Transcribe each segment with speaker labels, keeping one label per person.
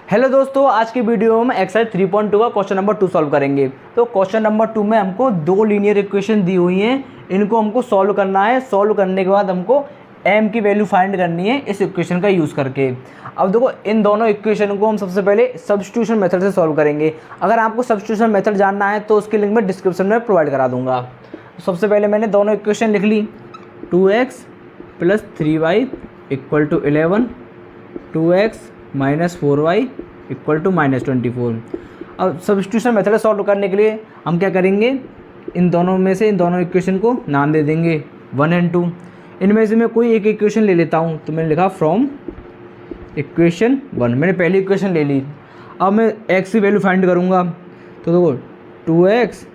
Speaker 1: Hello दोस्तों, आज की वीडियो में एक्सरसाइज 3.2 का क्वेश्चन नंबर 2 सॉल्व करेंगे। तो क्वेश्चन नंबर 2 में हमको दो लीनियर इक्वेशन दी हुई हैं, इनको हमको सॉल्व करना है। सॉल्व करने के बाद हमको m की वैल्यू फाइंड करनी है इस इक्वेशन का यूज़ करके। अब देखो, इन दोनों इक्वेशन को हम सबसे पहले सब्स्टिट्यूशन मेथड से सॉल्व करेंगे। अगर आपको सब्स्टिट्यूशन मेथड जानना है तो उसकी लिंक मैं डिस्क्रिप्शन में प्रोवाइड करा दूंगा। सबसे पहले मैंने दोनों इक्वेशन लिख ली। 2x + 3y = 11, 2x - 4y = -24। अब सब्स्टिट्यूशन मेथड सॉल्व करने के लिए हम क्या करेंगे, इन दोनों इक्वेशन को नाम दे देंगे 1 और 2। इनमें से मैं कोई एक इक्वेशन ले लेता हूँ। तो मैंने लिखा फ्रॉम इक्वेशन 1, मैंने पहली इक्वेशन ले ली। अब मैं x की वैल्यू फाइंड करूँगा। तो देखो 2x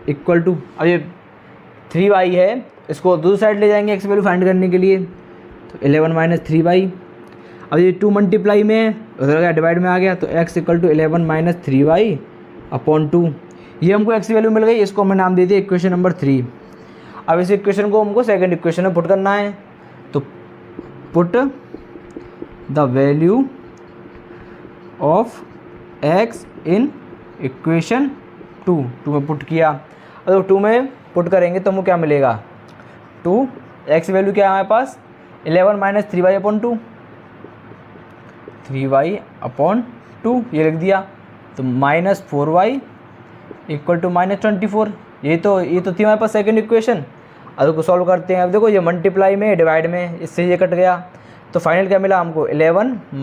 Speaker 1: = अब ये 3y है, इसको दूसरी साइड ले जाएंगे x की वैल्यू फाइंड करने के लिए। तो 11 - 3y। अब ये 2 मल्टीप्लाई में उधर का डिवाइड में आ गया, तो x = 11 - 3y/2। ये हमको x की वैल्यू मिल गई, इसको हमने नाम दे दिया इक्वेशन नंबर 3। अब इस इक्वेशन को हमको सेकंड इक्वेशन में पुट करना है। तो put the value of x in equation 2 में पुट किया। अब 2 में पुट करेंगे तो हमको क्या मिलेगा, 2x की वैल्यू क्या है हमारे पास 11 - 3y/2, 3y/2 ये लिख दिया। तो -4y = -24। ये तो थी हमारे पास सेकंड इक्वेशन। अब इसको सॉल्व करते हैं। अब देखो, ये मल्टीप्लाई में डिवाइड में इससे ये कट गया, तो फाइनल क्या मिला हमको 11 -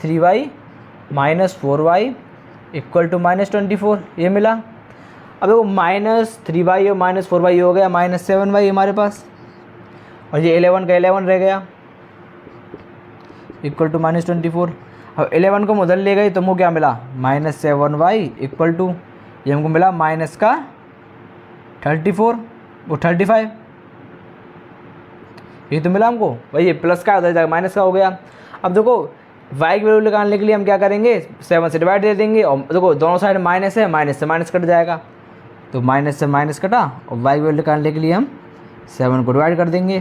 Speaker 1: 3y - 4y = -24 ये मिला। अब देखो -3y और -4y हो गया -7y हमारे पास, और ये 11 का 11 रह गया = -24। अब 11 को उधर ले गई तो हमको क्या मिला -7y = ये हमको मिला -34 वो 35। ये तो मिला हमको भाई, ये प्लस का उधर जाएगा माइनस का हो गया। अब देखो, y की वैल्यू निकालने के लिए हम क्या करेंगे, 7 से डिवाइड दे देंगे। और देखो दोनों साइड माइनस है, माइनस से माइनस कट जाएगा, तो माइनस से माइनस कटा। और y की वैल्यू निकालने के लिए हम 7 को डिवाइड कर देंगे,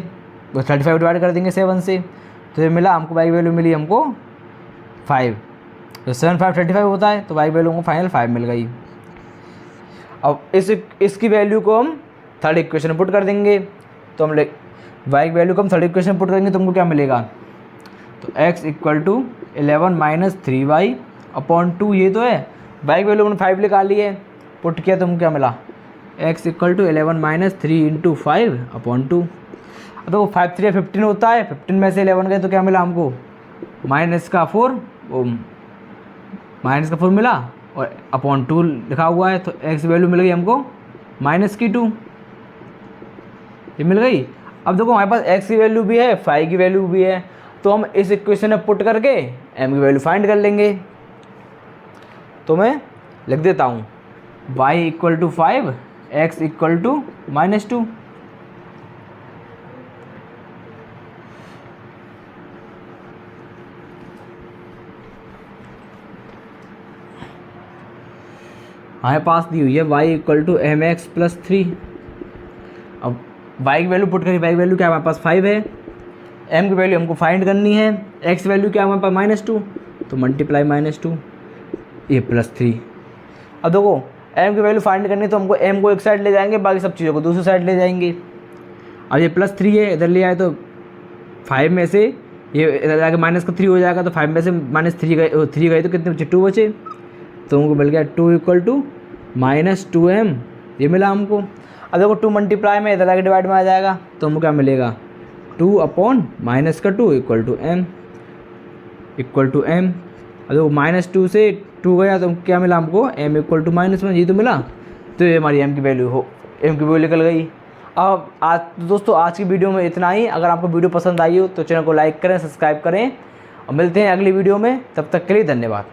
Speaker 1: तो 35 डिवाइड कर देंगे 7 से। तो ये मिला हमको, y की वैल्यू मिली हमको 5। तो 7 5 35 होता है, तो y की वैल्यू हमको फाइनल 5 मिल गई। अब इसकी वैल्यू को हम थर्ड इक्वेशन में पुट कर देंगे। तो हम y की वैल्यू को हम थर्ड इक्वेशन में पुट करेंगे तो हमको क्या मिलेगा, तो x = 11 - 3y/2 ये तो है। y की वैल्यू हमने 5 निकाली है, पुट किया तो हमको क्या मिला, x = 11 - 3 × 5/2। तो 5 3 15 होता है, 15 में से 11 गए तो क्या मिला हमको -4 मिला, और /2 लिखा हुआ है। तो x की वैल्यू मिल गई हमको -2 ये मिल गई। अब देखो हमारे पास x की वैल्यू भी है, फाई की वैल्यू भी है, तो हम इस इक्वेशन में पुट करके m की वैल्यू फाइंड कर लेंगे। तो मैं लिख देता हूँ y = 5, x = -2। हमारे पास दी हुई है y = mx + 3। अब y की वैल्यू पुट करें, y की वैल्यू क्या हमारे पास 5 है, m की वैल्यू हमको फाइंड करनी है, x की वैल्यू क्या हमारे पास -2, तो मल्टीप्लाई -2 ये +3। अब देखो m की वैल्यू फाइंड करनी है तो हमको m को एक साइड ले जाएंगे, बाकी सब चीज़ों को दूसरी साइड ले जाएंगे। अब ये +3 है, इधर ले आए तो 5 में से ये इधर जाके -3 हो जाएगा, तो 5 में से -3 गए तो कितने बचे, 2 बचे। तो हमको मिल गया 2 = -2m ये मिला हमको। अब देखो 2 मल्टीप्लाई में इधर आके डिवाइड में आ जाएगा, तो हमको क्या मिलेगा 2/-2 = m। अब देखो -2 से 2 गया तो क्या मिला हमको m = -1 ये तो मिला। तो ये हमारी m की वैल्यू निकल गई। अब दोस्तों आज की वीडियो में इतना ही। अगर आपको वीडियो पसंद आई हो तो चैनल को लाइक करें, सब्सक्राइब करें, और मिलते हैं अगली वीडियो में। तब तक के लिए धन्यवाद।